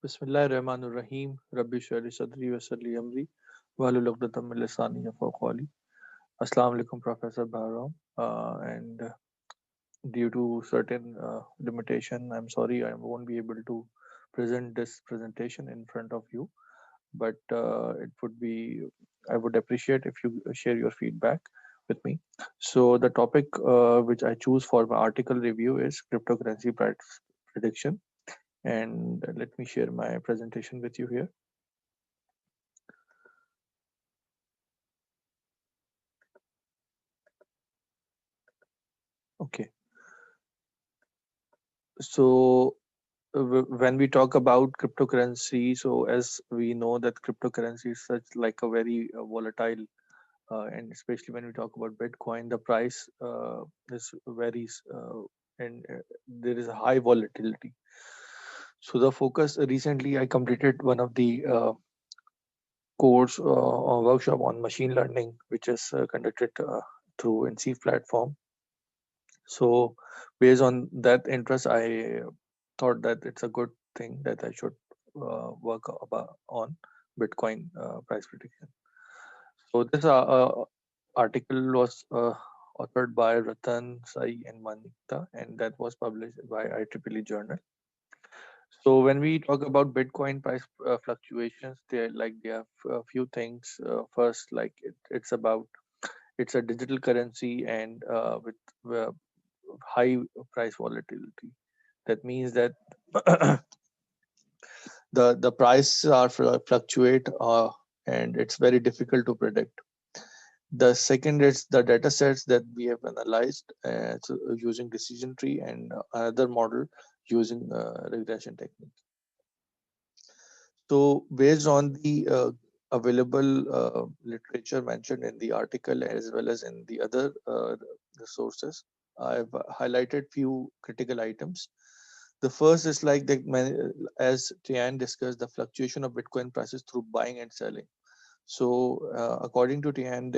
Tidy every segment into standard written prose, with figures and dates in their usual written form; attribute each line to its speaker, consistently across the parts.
Speaker 1: Bismillahirrahmanirrahim. Rabbi shrah sadri wa yassir li amri wahlul 'uqdatam min lisani yafqahu qawli. Assalamu alaikum, Professor Bahram. And due to certain limitation, I'm sorry I won't be able to present this presentation in front of you. But I would appreciate if you share your feedback with me. So the topic which I choose for my article review is cryptocurrency price prediction. And let me share my presentation with you here. Okay. So when we talk about cryptocurrency, so as we know that cryptocurrency is such like a very volatile, and especially when we talk about Bitcoin, the price is varies, and there is a high volatility. So the focus recently, I completed one of the course or workshop on machine learning, which is conducted through INCEIF platform. So based on that interest, I thought that it's a good thing that I should work about on Bitcoin price prediction. So this article was authored by Ratan, Sai, and Manikta, and that was published by IEEE Journal. So when we talk about Bitcoin price fluctuations, they have a few things. First, it's a digital currency and with uh, high price volatility. That means that the prices are fluctuate, and it's very difficult to predict. The second is the data sets that we have analyzed using decision tree and another model using regression technique. So based on the available literature mentioned in the article as well as in the other resources, I've highlighted few critical items. The first is as Tian discussed, the fluctuation of Bitcoin prices through buying and selling. So, according to Tian,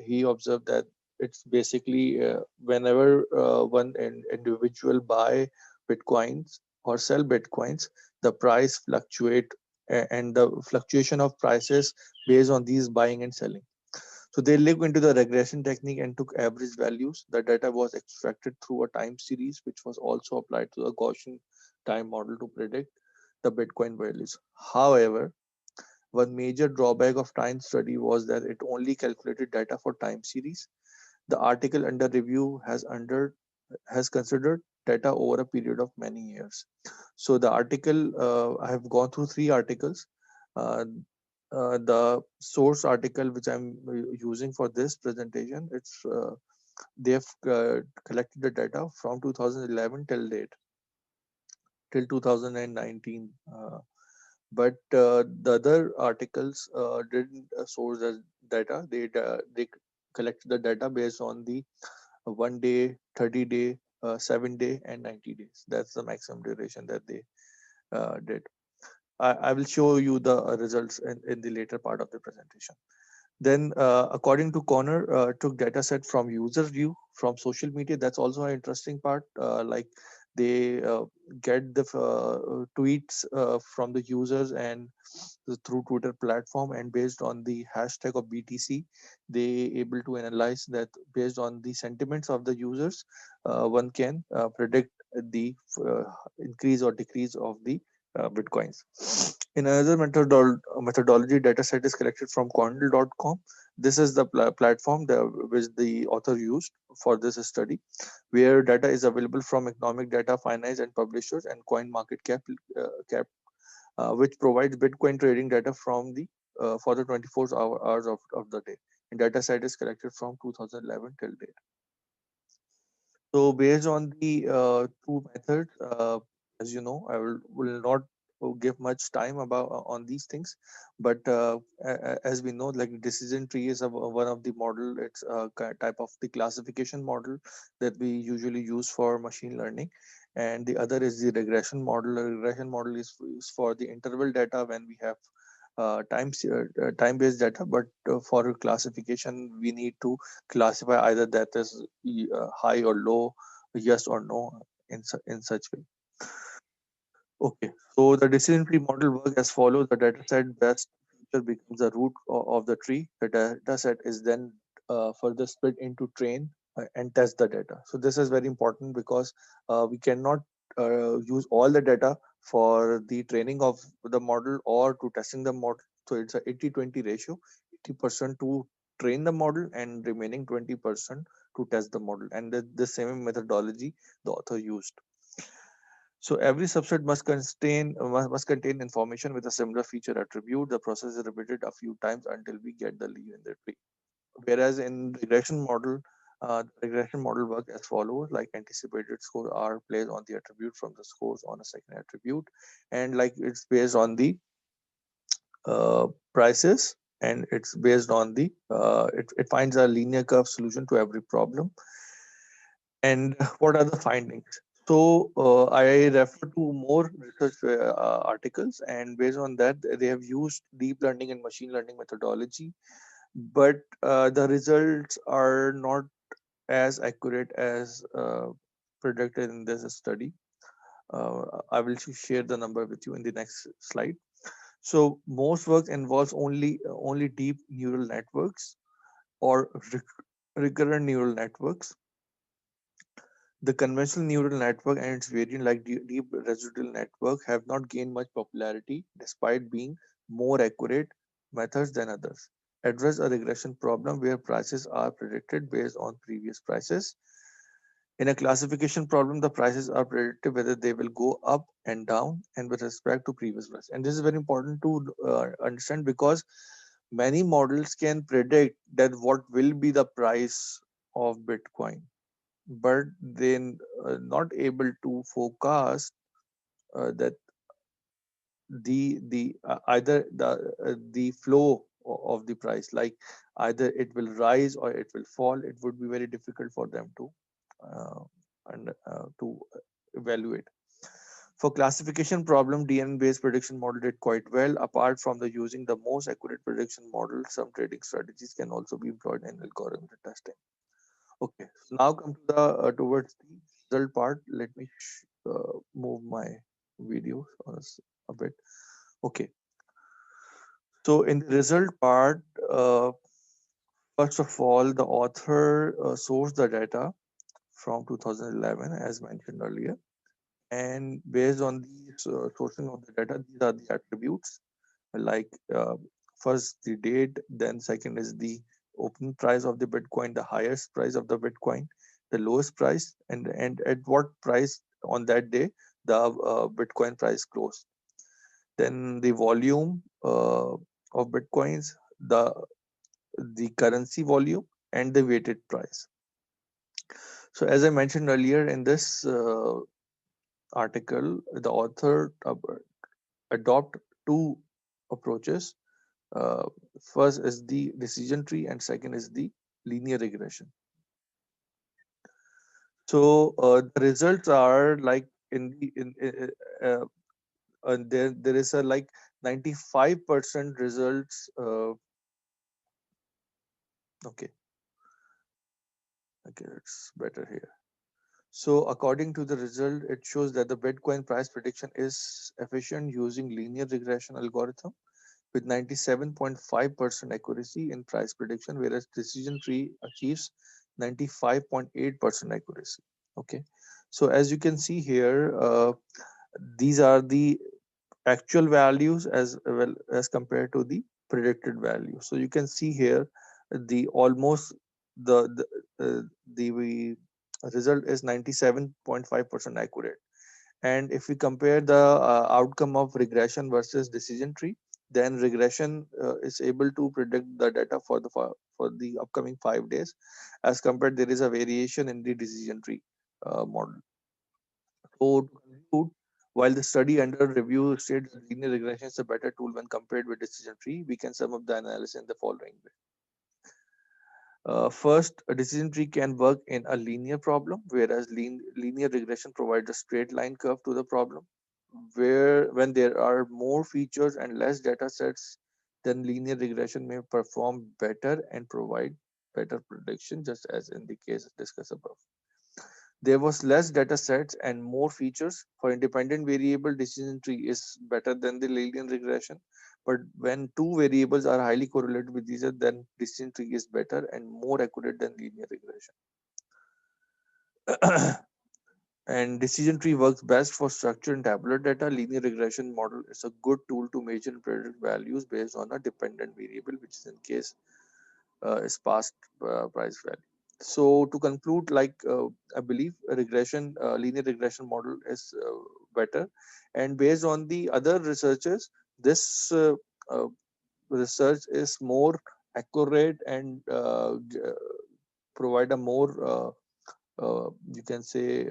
Speaker 1: he observed that it's basically whenever one individual buy bitcoins or sell bitcoins, the price fluctuate, and the fluctuation of prices based on these buying and selling. So they looked into the regression technique and took average values. The data was extracted through a time series, which was also applied to the Gaussian time model to predict the Bitcoin values. However, one major drawback of time study was that it only calculated data for time series. The article under review has considered data over a period of many years. So the article, I have gone through three articles. Uh, the source article which I'm using for this presentation, they have collected the data from 2011 till date, till 2019. But the other articles didn't source the data. They collected the data based on the 1 day, 30 day, 7 day, and 90 days. That's the maximum duration that they did. I will show you the results in the later part of the presentation. Then, according to Connor, took data set from user view from social media. That's also an interesting part. Like they get the tweets from the users and through Twitter platform, and based on the hashtag of BTC, they able to analyze that based on the sentiments of the users, one can predict the increase or decrease of the bitcoins. In another methodology, data set is collected from Quandl.com. This is the platform which the author used for this study, where data is available from economic data, finance, and publishers, and coin market cap, which provides Bitcoin trading data from the for the 24 hours of the day. And data set is collected from 2011 till date. So based on the two methods, as you know, will not give much time about on these things, but as we know, like decision tree is one of the model. It's a type of the classification model that we usually use for machine learning, and the other is the regression model. The regression model is for the interval data when we have time based data, but for classification we need to classify either that is high or low, yes or no, in such way. Okay, So the decision tree model works as follows. The dataset best feature becomes the root of the tree. The dataset is then further split into train and test the data. So this is very important because we cannot use all the data for the training of the model or to testing the model. So it's a 80-20 ratio, 80% to train the model and remaining 20% to test the model. And the same methodology the author used. So every subset must contain information with a similar feature attribute. The process is repeated a few times until we get the leaf in the tree. Whereas in the regression model work as follows: like anticipated scores are placed on the attribute from the scores on a second attribute, and like it's based on the prices, and it's based on the it finds a linear curve solution to every problem. And what are the findings? So I refer to more research articles, and based on that, they have used deep learning and machine learning methodology, but the results are not as accurate as predicted in this study. I will share the number with you in the next slide. So most work involves only deep neural networks or recurrent neural networks. The conventional neural network and its variant like deep residual network have not gained much popularity despite being more accurate methods than others. Address a regression problem where prices are predicted based on previous prices. In a classification problem, the prices are predicted whether they will go up and down and with respect to previous price. And this is very important to understand because many models can predict that what will be the price of Bitcoin, but they're not able to forecast that the either the flow of the price, like either it will rise or it will fall. It would be very difficult for them to uh, and to evaluate. For classification problem, DNA-based prediction model did quite well. Apart from the using the most accurate prediction model, some trading strategies can also be employed in algorithm testing. Okay, so now come to the towards the result part. Let me move my video a bit. Okay, so in the result part, first of all, the author sourced the data from 2011, as mentioned earlier, and based on the sourcing of the data, these are the attributes like first the date, then second is the opening price of the Bitcoin, the highest price of the Bitcoin, the lowest price, and at what price on that day the Bitcoin price closed. Then the volume of Bitcoins, the currency volume, and the weighted price. So as I mentioned earlier in this article, the author adopt two approaches. Uh, First is the decision tree, and second is the linear regression. So the results are like in the there is a like 95% results. Okay, okay, it's better here. So according to the result, it shows that the Bitcoin price prediction is efficient using linear regression algorithm with 97.5% accuracy in price prediction, whereas decision tree achieves 95.8% accuracy. Okay, so as you can see here, these are the actual values as well as compared to the predicted value. So you can see here the almost the result is 97.5% accurate. And if we compare the outcome of regression versus decision tree, then regression is able to predict the data for the upcoming 5 days. As compared, there is a variation in the decision tree model. So to conclude, while the study under review states that linear regression is a better tool when compared with decision tree, we can sum up the analysis in the following way. First, a decision tree can work in a linear problem, whereas linear regression provides a straight line curve to the problem. Where when there are more features and less data sets, then linear regression may perform better and provide better prediction, just as in the case discussed above. There was less data sets and more features. For independent variable, decision tree is better than the linear regression. But when two variables are highly correlated with each other, then decision tree is better and more accurate than linear regression. And decision tree works best for structured and tabular data. Linear regression model is a good tool to measure and predict values based on a dependent variable, which is in case is past price value. So to conclude, I believe a regression, linear regression model is better, and based on the other researchers, this uh, research is more accurate and provide a more you can say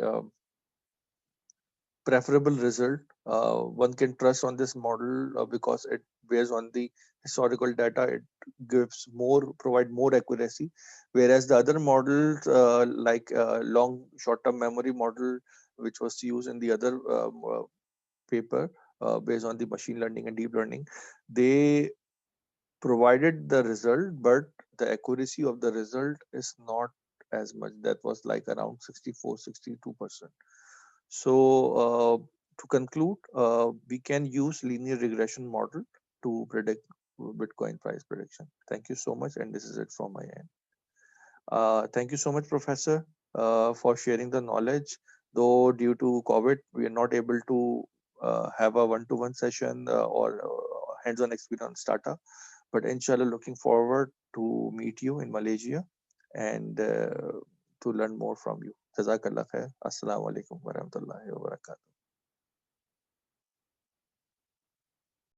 Speaker 1: preferable result. One can trust on this model because it based on the historical data, it gives more provide more accuracy, whereas the other models long short term memory model, which was used in the other paper based on the machine learning and deep learning, they provided the result, but the accuracy of the result is not as much. That was like around 64-62%. So to conclude, we can use linear regression model to predict Bitcoin price prediction. Thank you so much, and this is it from my end. Thank you so much, Professor, for sharing the knowledge. Though due to COVID, we are not able to have a one-to-one session or hands-on experience startup. But inshallah, looking forward to meet you in Malaysia and to learn more from you. Jazakallah khair. Assalamu alaikum warahmatullahi wabarakatuh.